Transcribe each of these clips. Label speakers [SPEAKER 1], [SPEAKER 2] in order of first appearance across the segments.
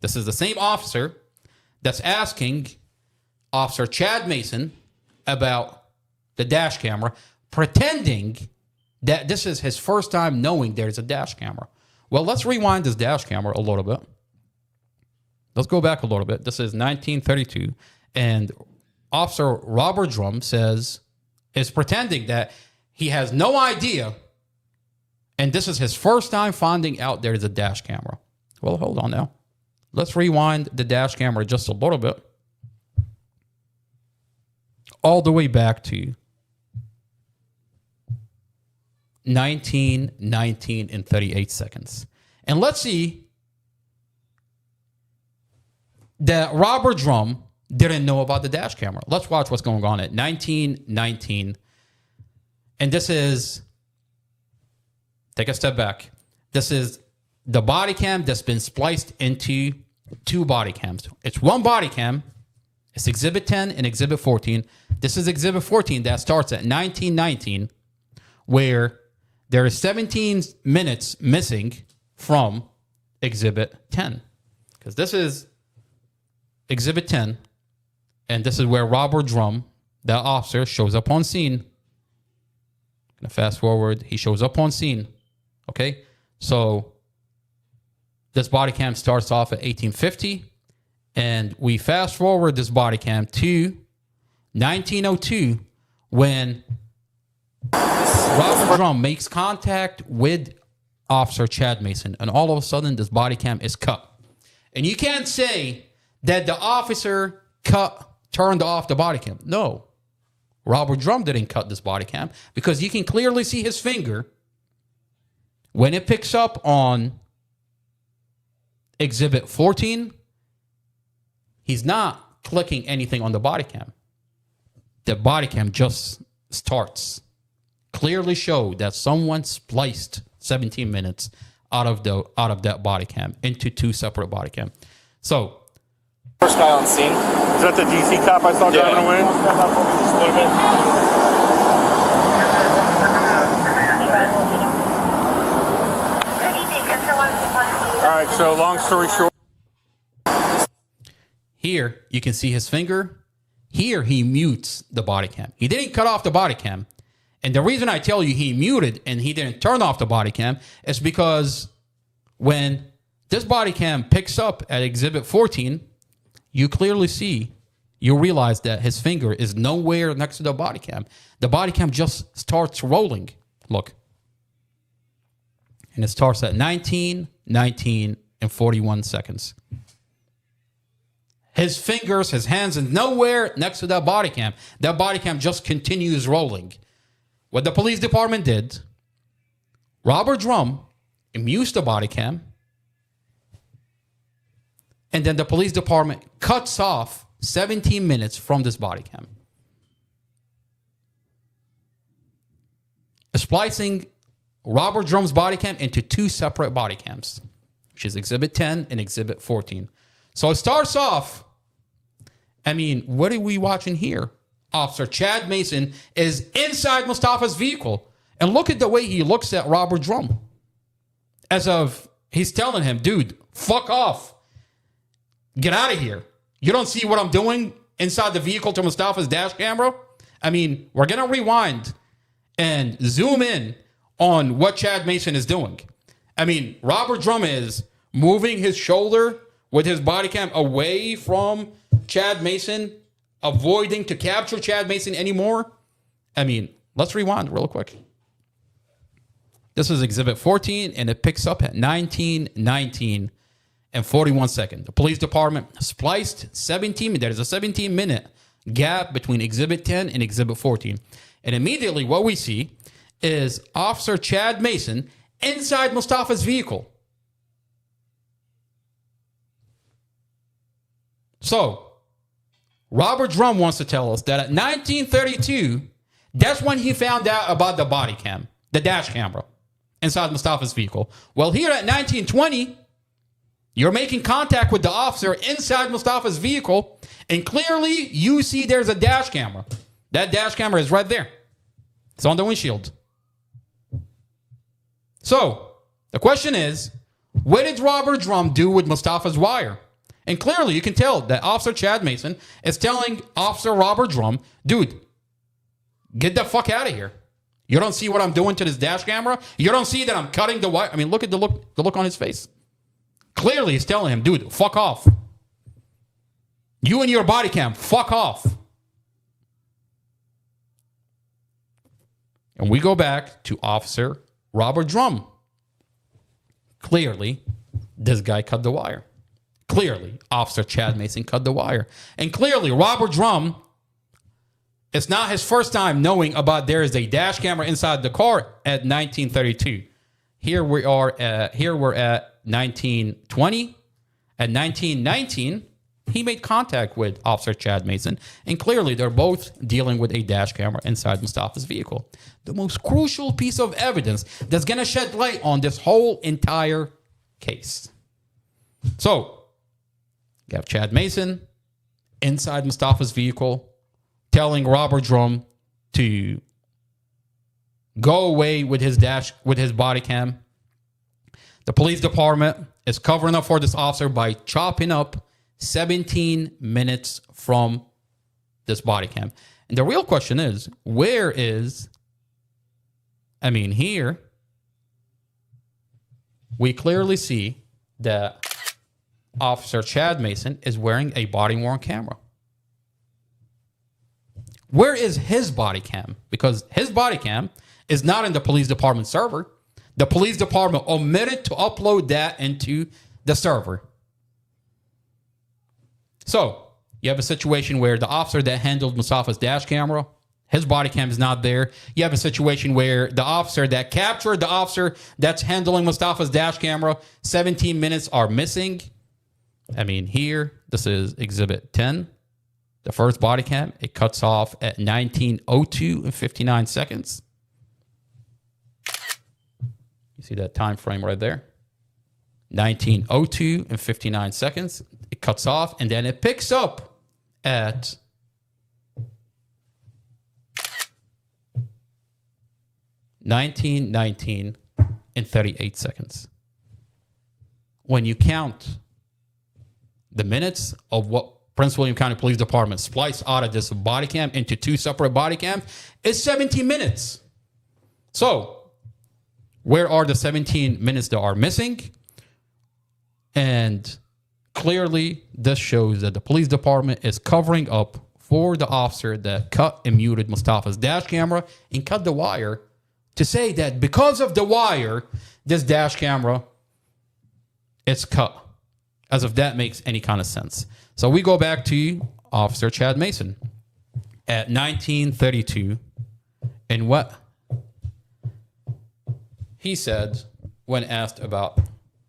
[SPEAKER 1] This is the same officer that's asking Officer Chad Mason about the dash camera, pretending that this is his first time knowing there's a dash camera. Well, let's rewind this dash camera a little bit. Let's go back a little bit. This is 1932, and Officer Robert Drum is pretending that he has no idea, and this is his first time finding out there's a dash camera. Well, hold on now. Let's rewind the dash camera just a little bit. All the way back to 19:19 and 38 seconds. And let's see that Robert Drum didn't know about the dash camera. Let's watch what's going on at 19:19. And this is, take a step back. This is the body cam that's been spliced into two body cams. It's one body cam. It's Exhibit 10 and Exhibit 14. This is Exhibit 14 that starts at 19:19, where there is 17 minutes missing from Exhibit 10. Because this is Exhibit 10, and this is where Robert Drum, the officer, shows up on scene. Gonna fast forward. He shows up on scene. Okay? So this body cam starts off at 1850, and we fast forward this body cam to 1902 when Robert Drum makes contact with Officer Chad Mason, and all of a sudden this body cam is cut. And you can't say that the officer turned off the body cam. No. Robert Drum didn't cut this body cam, because you can clearly see his finger when it picks up on Exhibit 14. He's not clicking anything on the body cam. The body cam just starts. Clearly show that someone spliced 17 minutes out of that body cam into two separate body cam. So,
[SPEAKER 2] first guy on scene.
[SPEAKER 3] Is that the DC cop I saw driving away?
[SPEAKER 2] Just a little bit.
[SPEAKER 3] All right, so long story short.
[SPEAKER 1] here you can see his finger. Here he mutes the body cam. He didn't cut off the body cam. And the reason I tell you he muted and he didn't turn off the body cam is because when this body cam picks up at Exhibit 14, you clearly see, you realize that his finger is nowhere next to the body cam. The body cam just starts rolling. Look. And it starts at 19, 19, and 41 seconds. His fingers, his hands, and nowhere next to that body cam. That body cam just continues rolling. What the police department did, Robert Drum mutes the body cam, and then the police department cuts off 17 minutes from this body cam. Splicing Robert Drum's body cam into two separate body cams, which is Exhibit 10 and Exhibit 14. So it starts off, I mean, what are we watching here? Officer Chad Mason is inside Mustafa's vehicle. And look at the way he looks at Robert Drum. As of, he's telling him, dude, fuck off. Get out of here. You don't see what I'm doing inside the vehicle to Mustafa's dash camera? I mean, we're going to rewind and zoom in on what Chad Mason is doing. I mean, Robert Drum is moving his shoulder with his body cam away from Chad Mason, avoiding to capture Chad Mason anymore. I mean, let's rewind real quick. This is Exhibit 14, and it picks up at 19, 19, and 41 seconds. The police department spliced 17. There is a 17-minute gap between Exhibit 10 and Exhibit 14. And immediately what we see is Officer Chad Mason inside Mustafa's vehicle. So, Robert Drum wants to tell us that at 1932, that's when he found out about the body cam, the dash camera, inside Mustafa's vehicle. Well, here at 1920, you're making contact with the officer inside Mustafa's vehicle, and clearly you see there's a dash camera. That dash camera is right there. It's on the windshield. So, the question is, what did Robert Drum do with Mustafa's wire? And clearly you can tell that Officer Chad Mason is telling Officer Robert Drum, dude, get the fuck out of here. You don't see what I'm doing to this dash camera? You don't see that I'm cutting the wire? I mean, look at the look on his face. Clearly he's telling him, dude, fuck off. You and your body cam, fuck off. And we go back to Officer Robert Drum. Clearly, this guy cut the wire. Clearly, Officer Chad Mason cut the wire. And clearly, Robert Drum, it's not his first time knowing about there is a dash camera inside the car at 1932. Here we're at 1920. At 1919, he made contact with Officer Chad Mason, and clearly they're both dealing with a dash camera inside Mustafa's vehicle. The most crucial piece of evidence that's going to shed light on this whole entire case. So, you have Chad Mason inside Mustafa's vehicle telling Robert Drum to go away with his body cam. The police department is covering up for this officer by chopping up 17 minutes from this body cam. And the real question is, here we clearly see that Officer Chad Mason is wearing a body-worn camera. Where is his body cam? Because his body cam is not in the police department server. The police department omitted to upload that into the server. So, you have a situation where the officer that handled Mustafa's dash camera, his body cam is not there. You have a situation where the officer that captured the officer that's handling Mustafa's dash camera, 17 minutes are missing. Here, this is Exhibit 10. The first body cam, it cuts off at 19:02 and 59 seconds. You see that time frame right there? 19:02 and 59 seconds. It cuts off, and then it picks up at 19:19 and 38 seconds. When you count the minutes of what Prince William County Police Department spliced out of this body cam into two separate body cams, it's 17 minutes. So, where are the 17 minutes that are missing? And clearly, this shows that the police department is covering up for the officer that cut and muted Mustafa's dash camera and cut the wire to say that because of the wire, this dash camera is cut. As if that makes any kind of sense. So we go back to Officer Chad Mason at 1932 and what he said when asked about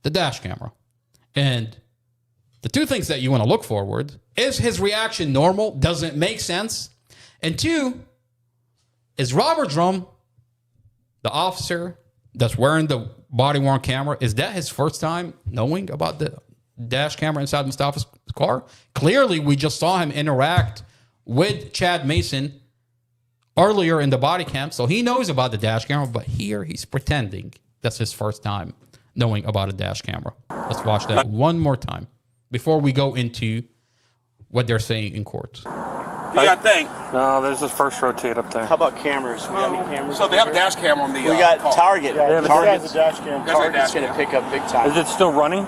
[SPEAKER 1] the dash camera. And the two things that you want to look forward is his reaction normal? Does it make sense? And two, is Robert Drum, the officer that's wearing the body-worn camera, is that his first time knowing about the dash camera inside Mustafa's car? Clearly, we just saw him interact with Chad Mason earlier in the body cam, so he knows about the dash camera, but here he's pretending that's his first time knowing about a dash camera. Let's watch that one more time before we go into what they're saying in court.
[SPEAKER 2] You got a thing?
[SPEAKER 3] No, there's this first rotate up there.
[SPEAKER 4] How about cameras? We got any cameras?
[SPEAKER 2] So they have a dash camera on the.
[SPEAKER 4] We got
[SPEAKER 2] car.
[SPEAKER 4] Target.
[SPEAKER 3] Yeah,
[SPEAKER 4] Target's
[SPEAKER 3] a
[SPEAKER 4] dash cam.
[SPEAKER 2] That's a
[SPEAKER 4] Target's
[SPEAKER 2] dash
[SPEAKER 4] gonna
[SPEAKER 2] cam.
[SPEAKER 4] pick up big time.
[SPEAKER 3] Is it still running?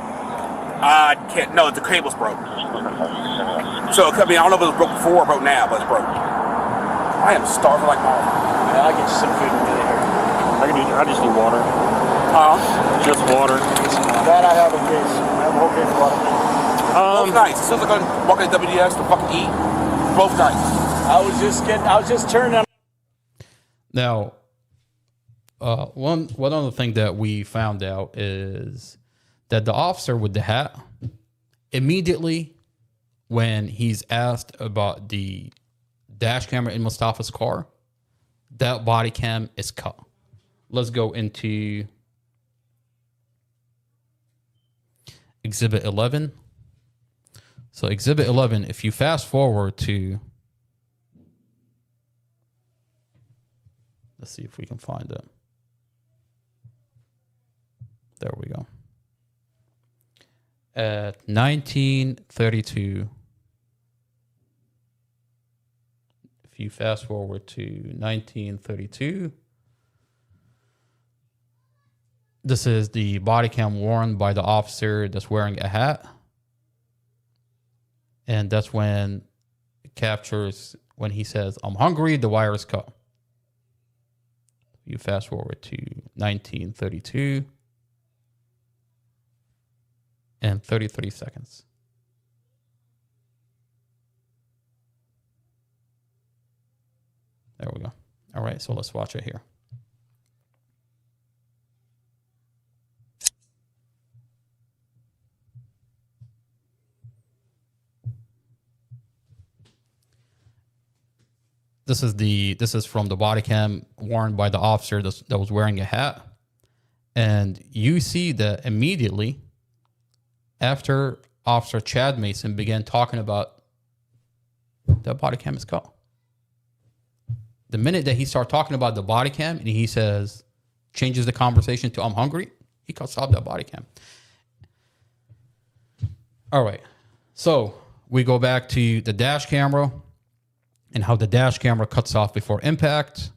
[SPEAKER 2] Can't. No, the cable's broke. So I mean, I don't know if it was broke before or broke now, but it's broke. I am starving like mom.
[SPEAKER 4] Yeah, I'll get you some food in a minute here.
[SPEAKER 3] I just need water. Just water.
[SPEAKER 4] That I have a case. I have a whole case of water.
[SPEAKER 2] Both nights. As soon as I go walking to WDS to fucking eat, both nights.
[SPEAKER 4] I was just turning on.
[SPEAKER 1] Now, one other thing that we found out is that the officer with the hat, immediately when he's asked about the dash camera in Mustafa's car, that body cam is cut. Let's go into Exhibit 11. So Exhibit 11, if you fast forward to, let's see if we can find it. There we go. at 1932. If you fast forward to 1932, this is the body cam worn by the officer that's wearing a hat. And that's when it captures when he says, "I'm hungry," the wire is cut. You fast forward to 1932 and 33 seconds. There we go. All right, so let's watch it here. This is from the body cam worn by the officer that was wearing a hat. And you see that immediately after Officer Chad Mason began talking about the body cam is cut. The minute that he started talking about the body cam and he says, changes the conversation to "I'm hungry," he cuts off that body cam. All right. So we go back to the dash camera and how the dash camera cuts off before impact.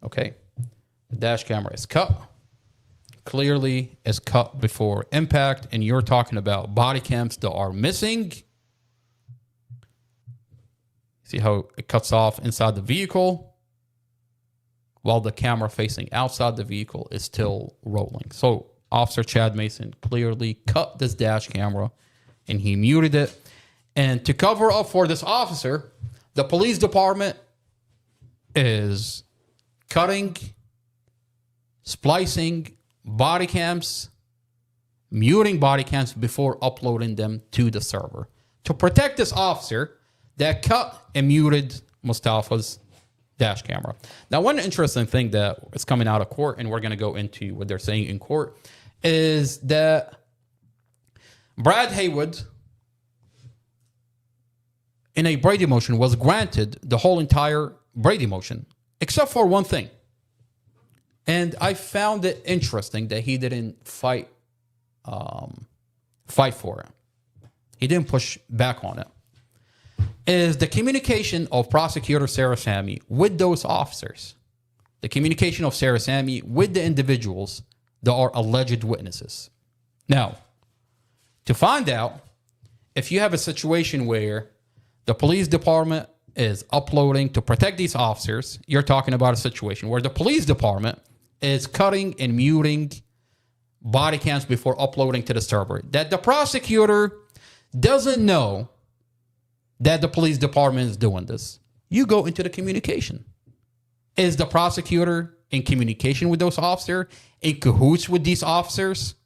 [SPEAKER 1] Okay. The dash camera is cut. Clearly is cut before impact, and you're talking about body cams that are missing. See how it cuts off inside the vehicle while the camera facing outside the vehicle is still rolling. So Officer Chad Mason clearly cut this dash camera and he muted it. And to cover up for this officer, the police department is cutting, splicing body cams, muting body cams before uploading them to the server to protect this officer that cut and muted Mustafa's dash camera. Now, one interesting thing that is coming out of court, and we're going to go into what they're saying in court, is that Brad Haywood, in a Brady motion, was granted the whole entire Brady motion, except for one thing. And I found it interesting that he didn't fight for it. He didn't push back on it. Is the communication of Prosecutor Sarah Sammy with those officers, the communication of Sarah Sammy with the individuals that are alleged witnesses. Now, to find out if you have a situation where the police department is uploading to protect these officers, you're talking about a situation where the police department is cutting and muting body cams before uploading to the server, that the prosecutor doesn't know that the police department is doing this. You go into the communication. Is the prosecutor in communication with those officers, in cahoots with these officers?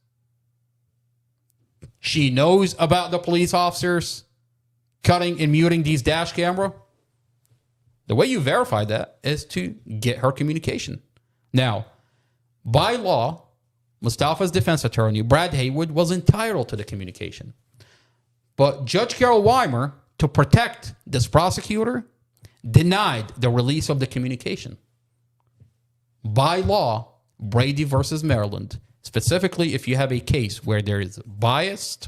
[SPEAKER 1] She knows about the police officers cutting and muting these dash camera. The way you verify that is to get her communication. Now, by law, Mustafa's defense attorney, Brad Haywood, was entitled to the communication. But Judge Carol Weimer, to protect this prosecutor, denied the release of the communication. By law, Brady versus Maryland, specifically if you have a case where there is bias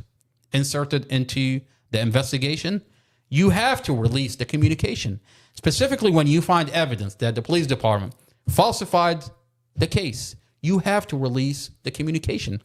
[SPEAKER 1] inserted into the investigation, you have to release the communication. Specifically when you find evidence that the police department falsified the case, you have to release the communication.